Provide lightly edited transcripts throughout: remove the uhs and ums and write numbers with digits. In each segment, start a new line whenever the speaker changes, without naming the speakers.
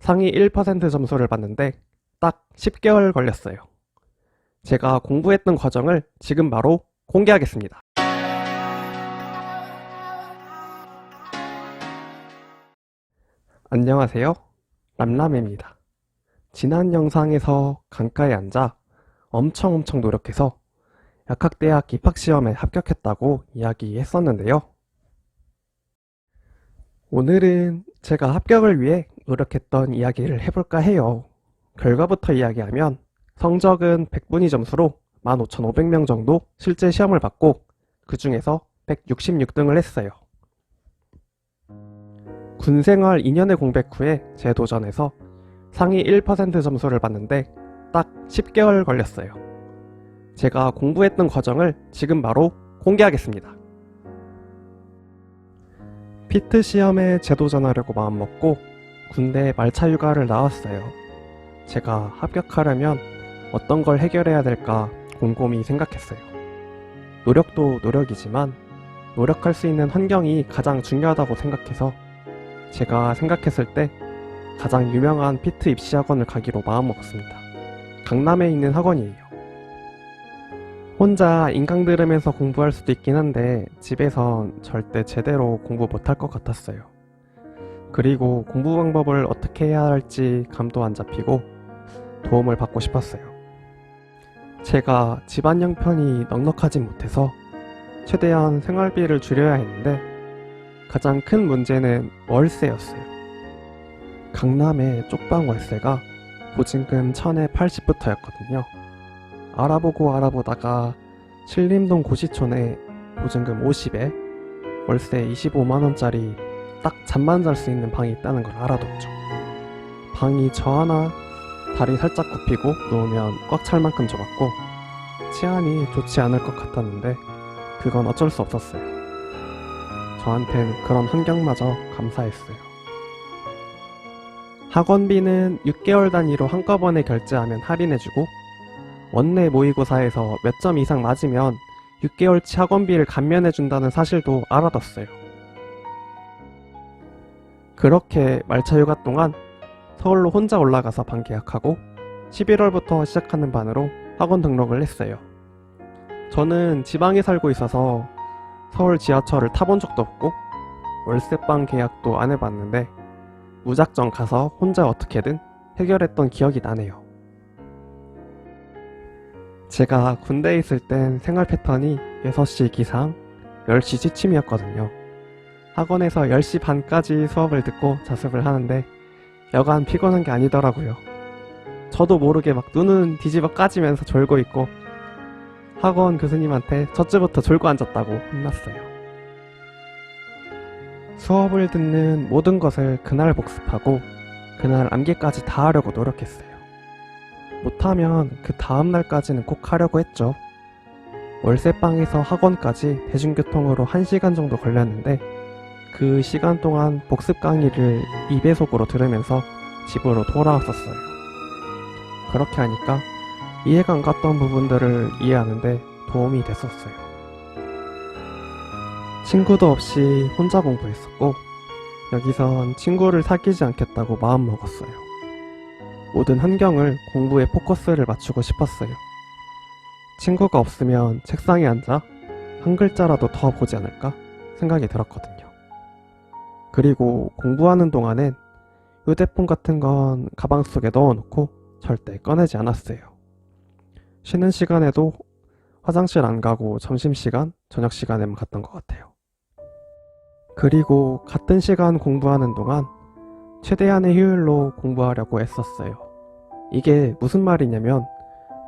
상위 1% 점수를 받는데 딱 10개월 걸렸어요. 제가 공부했던 과정을 지금 바로 공개하겠습니다. 안녕하세요. 람람입니다. 지난 영상에서 강가에 앉아 엄청 노력해서 약학대학 입학시험에 합격했다고 이야기했었는데요. 오늘은 제가 합격을 위해 노력했던 이야기를 해볼까 해요. 결과부터 이야기하면 성적은 100분위 점수로 15,500명 정도 실제 시험을 봤고 그 중에서 166등을 했어요. 군생활 2년의 공백 후에 재도전해서 상위 1% 점수를 받는데 딱 10개월 걸렸어요. 제가 공부했던 과정을 지금 바로 공개하겠습니다. 피트 시험에 재도전하려고 마음먹고 군대 말차 휴가를 나왔어요. 제가 합격하려면 어떤 걸 해결해야 될까 곰곰이 생각했어요. 노력도 노력이지만 노력할 수 있는 환경이 가장 중요하다고 생각해서 제가 생각했을 때 가장 유명한 피트 입시학원을 가기로 마음먹었습니다. 강남에 있는 학원이에요. 혼자 인강 들으면서 공부할 수도 있긴 한데 집에선 절대 제대로 공부 못할 것 같았어요. 그리고 공부 방법을 어떻게 해야 할지 감도 안 잡히고 도움을 받고 싶었어요. 제가 집안 형편이 넉넉하진 못해서 최대한 생활비를 줄여야 했는데 가장 큰 문제는 월세였어요. 강남의 쪽방 월세가 보증금 1000에 80부터였거든요. 알아보다가 신림동 고시촌에 보증금 50에 월세 25만원짜리 딱 잠만 잘 수 있는 방이 있다는 걸 알아뒀죠. 방이 저 하나 다리 살짝 굽히고 누우면 꽉 찰 만큼 좁았고 치안이 좋지 않을 것 같았는데 그건 어쩔 수 없었어요. 저한텐 그런 환경마저 감사했어요. 학원비는 6개월 단위로 한꺼번에 결제하면 할인해주고 원내 모의고사에서 몇 점 이상 맞으면 6개월치 학원비를 감면해준다는 사실도 알아뒀어요. 그렇게 말차 휴가 동안 서울로 혼자 올라가서 반 계약하고 11월부터 시작하는 반으로 학원 등록을 했어요. 저는 지방에 살고 있어서 서울 지하철을 타본 적도 없고 월세방 계약도 안 해봤는데 무작정 가서 혼자 어떻게든 해결했던 기억이 나네요. 제가 군대에 있을 땐 생활 패턴이 6시 기상, 10시 취침이었거든요. 학원에서 10시 반까지 수업을 듣고 자습을 하는데 여간 피곤한 게 아니더라고요. 저도 모르게 막 눈은 뒤집어 까지면서 졸고 있고 학원 교수님한테 첫째부터 졸고 앉았다고 혼났어요. 수업을 듣는 모든 것을 그날 복습하고 그날 암기까지 다 하려고 노력했어요. 못하면 그 다음날까지는 꼭 하려고 했죠. 월세방에서 학원까지 대중교통으로 1시간 정도 걸렸는데 그 시간 동안 복습 강의를 2배속으로 들으면서 집으로 돌아왔었어요. 그렇게 하니까 이해가 안 갔던 부분들을 이해하는데 도움이 됐었어요. 친구도 없이 혼자 공부했었고 여기선 친구를 사귀지 않겠다고 마음먹었어요. 모든 환경을 공부에 포커스를 맞추고 싶었어요. 친구가 없으면 책상에 앉아 한 글자라도 더 보지 않을까 생각이 들었거든요. 그리고 공부하는 동안엔 휴대폰 같은 건 가방 속에 넣어놓고 절대 꺼내지 않았어요. 쉬는 시간에도 화장실 안 가고 점심시간, 저녁시간에만 갔던 것 같아요. 그리고 같은 시간 공부하는 동안 최대한의 효율로 공부하려고 애썼어요. 이게 무슨 말이냐면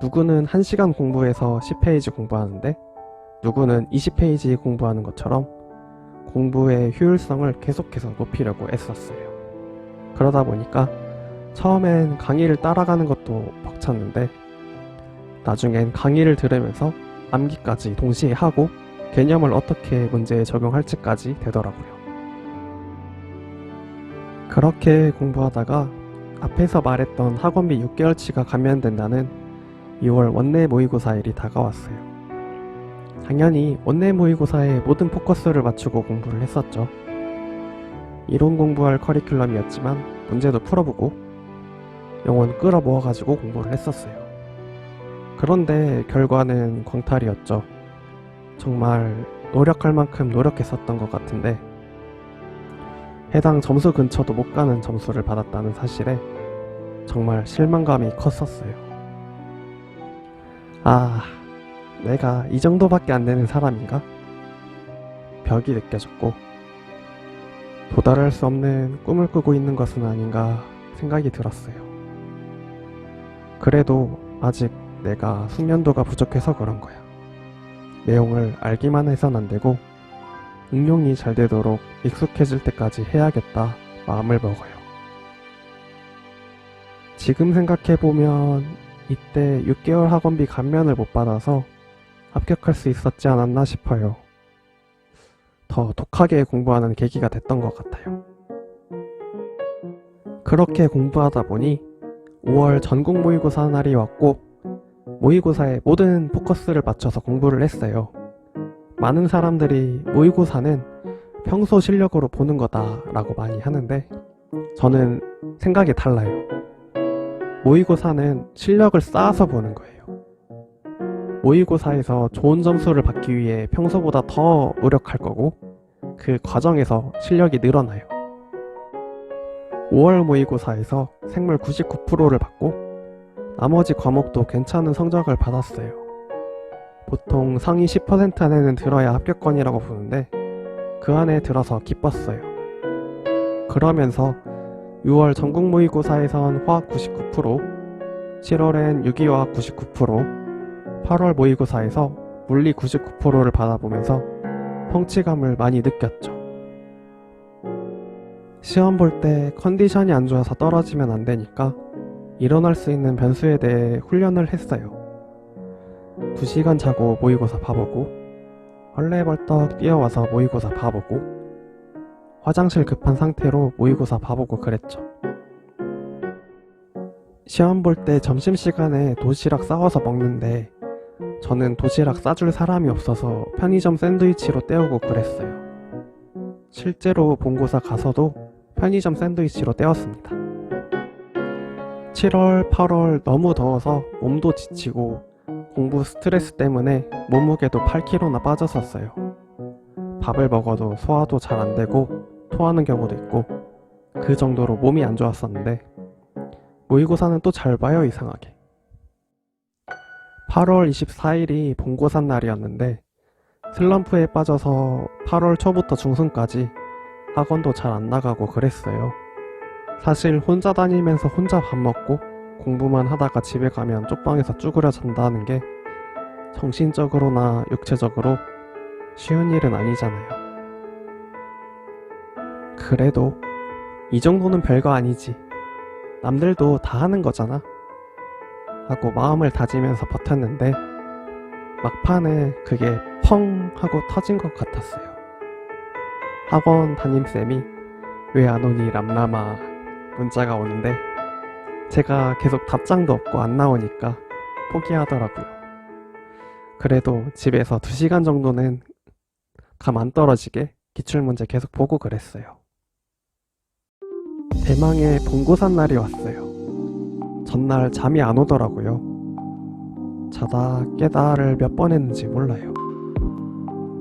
누구는 1시간 공부해서 10페이지 공부하는데 누구는 20페이지 공부하는 것처럼 공부의 효율성을 계속해서 높이려고 애썼어요. 그러다 보니까 처음엔 강의를 따라가는 것도 벅찼는데 나중엔 강의를 들으면서 암기까지 동시에 하고 개념을 어떻게 문제에 적용할지까지 되더라고요. 그렇게 공부하다가 앞에서 말했던 학원비 6개월치가 감면된다는 2월 원내 모의고사일이 다가왔어요. 당연히 원내 모의고사에 모든 포커스를 맞추고 공부를 했었죠. 이론 공부할 커리큘럼이었지만 문제도 풀어보고 영혼 끌어모아가지고 공부를 했었어요. 그런데 결과는 광탈이었죠. 정말 노력할 만큼 노력했었던 것 같은데 해당 점수 근처도 못 가는 점수를 받았다는 사실에 정말 실망감이 컸었어요. 아, 내가 이 정도밖에 안 되는 사람인가? 벽이 느껴졌고 도달할 수 없는 꿈을 꾸고 있는 것은 아닌가 생각이 들었어요. 그래도 아직 내가 숙련도가 부족해서 그런 거야. 내용을 알기만 해선 안 되고 응용이 잘 되도록 익숙해질 때까지 해야겠다 마음을 먹어요. 지금 생각해보면 이때 6개월 학원비 감면을 못 받아서 합격할 수 있었지 않았나 싶어요. 더 독하게 공부하는 계기가 됐던 것 같아요. 그렇게 공부하다 보니 5월 전국 모의고사 날이 왔고 모의고사에 모든 포커스를 맞춰서 공부를 했어요. 많은 사람들이 모의고사는 평소 실력으로 보는 거다 라고 많이 하는데 저는 생각이 달라요. 모의고사는 실력을 쌓아서 보는 거예요. 모의고사에서 좋은 점수를 받기 위해 평소보다 더 노력할 거고 그 과정에서 실력이 늘어나요. 5월 모의고사에서 생물 99%를 받고 나머지 과목도 괜찮은 성적을 받았어요. 보통 상위 10% 안에는 들어야 합격권이라고 보는데 그 안에 들어서 기뻤어요. 그러면서 6월 전국 모의고사에선 화학 99%, 7월엔 유기화학 99%, 8월 모의고사에서 물리 99%를 받아보면서 성취감을 많이 느꼈죠. 시험 볼 때 컨디션이 안 좋아서 떨어지면 안 되니까 일어날 수 있는 변수에 대해 훈련을 했어요. 2시간 자고 모의고사 봐보고, 헐레벌떡 뛰어와서 모의고사 봐보고, 화장실 급한 상태로 모의고사 봐보고 그랬죠. 시험 볼 때 점심시간에 도시락 싸워서 먹는데 저는 도시락 싸줄 사람이 없어서 편의점 샌드위치로 때우고 그랬어요. 실제로 본고사 가서도 편의점 샌드위치로 때웠습니다. 7월, 8월 너무 더워서 몸도 지치고 공부 스트레스 때문에 몸무게도 8kg나 빠졌었어요. 밥을 먹어도 소화도 잘 안 되고 토하는 경우도 있고 그 정도로 몸이 안 좋았었는데 모의고사는 또 잘 봐요, 이상하게. 8월 24일이 본고사 날이었는데 슬럼프에 빠져서 8월 초부터 중순까지 학원도 잘 안 나가고 그랬어요. 사실 혼자 다니면서 혼자 밥 먹고 공부만 하다가 집에 가면 쪽방에서 쭈그려 잔다는 게 정신적으로나 육체적으로 쉬운 일은 아니잖아요. 그래도 이 정도는 별거 아니지. 남들도 다 하는 거잖아. 하고 마음을 다지면서 버텼는데 막판에 그게 펑 하고 터진 것 같았어요. 학원 담임쌤이 왜 안 오니 람람아 문자가 오는데 제가 계속 답장도 없고 안 나오니까 포기하더라고요. 그래도 집에서 2시간 정도는 감 안 떨어지게 기출문제 계속 보고 그랬어요. 대망의 본고사 날이 왔어요. 전날 잠이 안 오더라고요. 자다 깨다를 몇 번 했는지 몰라요.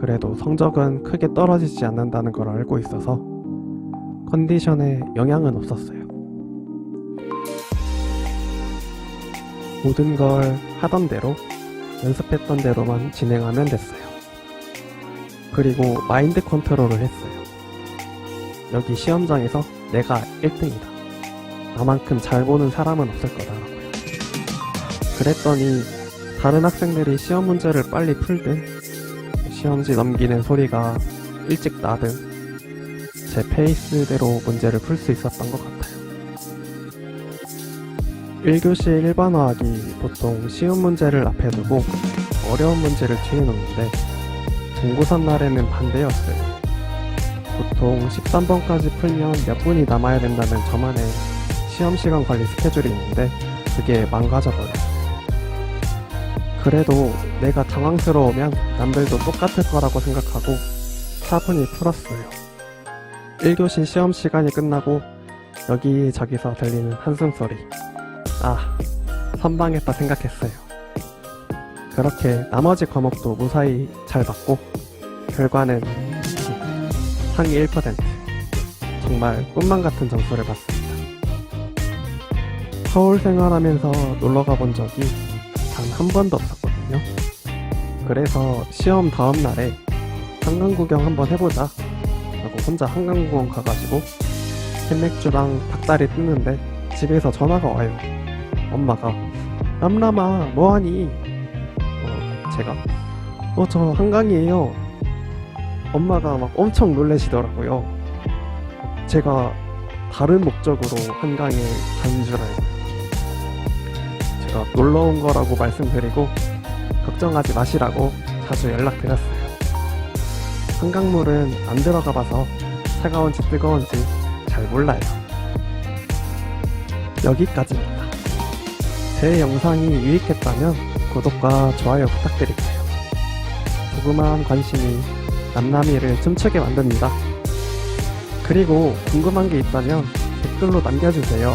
그래도 성적은 크게 떨어지지 않는다는 걸 알고 있어서 컨디션에 영향은 없었어요. 모든 걸 하던 대로 연습했던 대로만 진행하면 됐어요. 그리고 마인드 컨트롤을 했어요. 여기 시험장에서 내가 1등이다. 나만큼 잘 보는 사람은 없을 거다라고요. 그랬더니 다른 학생들이 시험 문제를 빨리 풀든 시험지 넘기는 소리가 일찍 나든 제 페이스대로 문제를 풀 수 있었던 것 같아요. 1교시 일반화하기 보통 쉬운 문제를 앞에 두고 어려운 문제를 뒤에 놓는데 본고사 날에는 반대였어요. 보통 13번까지 풀면 몇 분이 남아야 된다는 저만의 시험시간 관리 스케줄이 있는데 그게 망가져버려요. 그래도 내가 당황스러우면 남들도 똑같을 거라고 생각하고 차분히 풀었어요. 1교시 시험 시간이 끝나고 여기저기서 들리는 한숨소리, 아, 선방했다 생각했어요. 그렇게 나머지 과목도 무사히 잘 봤고 결과는 상위 1%. 정말 꿈만 같은 점수를 받습니다. 서울 생활하면서 놀러 가본 적이 단 한 번도 없었거든요. 그래서 시험 다음 날에 한강 구경 한번 해보자 하고 혼자 한강공원 가가지고 캔맥주랑 닭다리 뜯는데 집에서 전화가 와요. 엄마가 람람아 뭐하니? 제가 저 한강이에요. 엄마가 막 엄청 놀라시더라고요. 제가 다른 목적으로 한강에 간 줄 알고 제가 놀러 온 거라고 말씀드리고 걱정하지 마시라고 자주 연락드렸어요. 한강물은 안 들어가 봐서 차가운지 뜨거운지 잘 몰라요. 여기까지입니다. 제 영상이 유익했다면 구독과 좋아요 부탁드릴게요. 조그마한 관심이 남남이를 춤추게 만듭니다. 그리고 궁금한 게 있다면 댓글로 남겨주세요.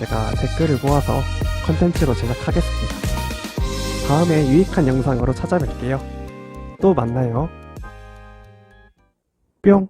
제가 댓글을 모아서 컨텐츠로 제작하겠습니다. 다음에 유익한 영상으로 찾아뵐게요. 또 만나요. 뿅!